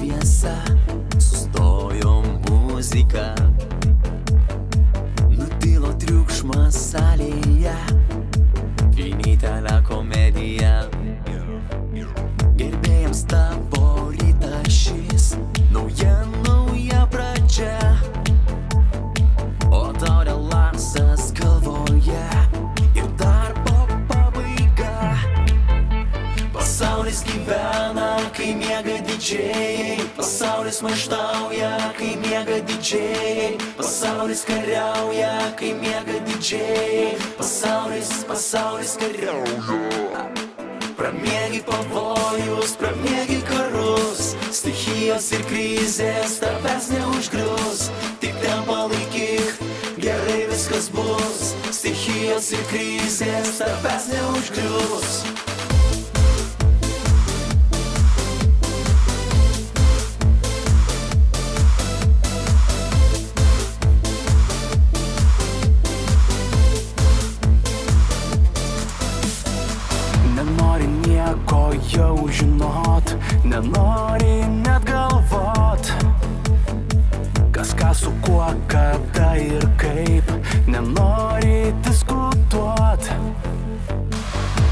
šviesa, sustojo muzika, nutilo triukšmas salėje, vienintelė komedija. Gerbėjams tavo rytas šis, nauja pradžia, o tau relaksas galvoje ir darbo pabaiga. Pasaulis gyvena, kai miega didžėjai, pasaulis maištauja, kai miega didžėjai, pasaulis kariauja, kai miega didžėjai, pasaulis kariauja. Pramiegi pavojus, pramiegi karus, stichijos ir krizės tavęs neužgrius, tik ten palaikyk, gerai viskas bus, stichijos ir krizės tavęs neužgrius. Nenori nieko jau žinot, nenori net galvot, kas ką su kuo, kada ir kaip, nenori diskutuot.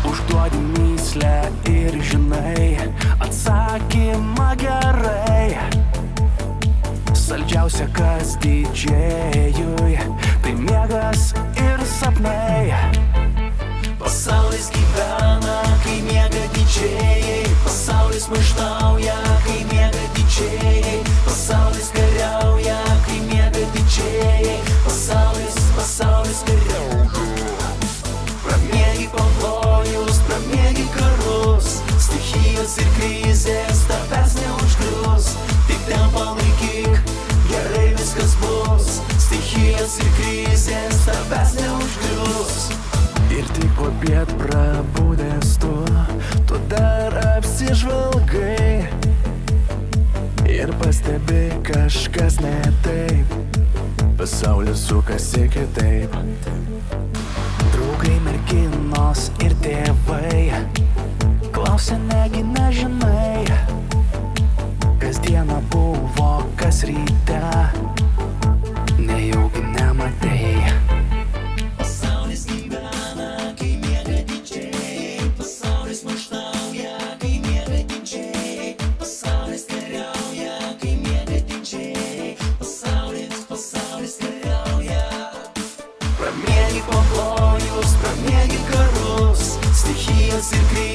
Užduodi mįslę ir žinai atsakymą gerai. Saldžiausia kas didžėjui, tai miegas ir sapnai. Pasaulis gyvena, kai miega didžėjai, pasaulis maištauja, kai miega didžėjai, pasaulis kariauja, kai miega didžėjai, pasaulis kariauja. Pramiegi pavojus, pramiegi karus, stichijos ir krizės tavęs neužgrius, tik ten palaikyk, gerai viskas bus, stichijos ir krizės tavęs neužgrius. Ir tik popiet prabudęs tu dar apsižvalgai ir pastebi kažkas ne taip, pasaulis sukasi kitaip. Draugai, merginos ir tėvai klausia, negi nežinai, kas diena buvo, kas ryte, nejaugi nematei. Pramiegi pavojus, pramiegi karus, stichijos ir krizės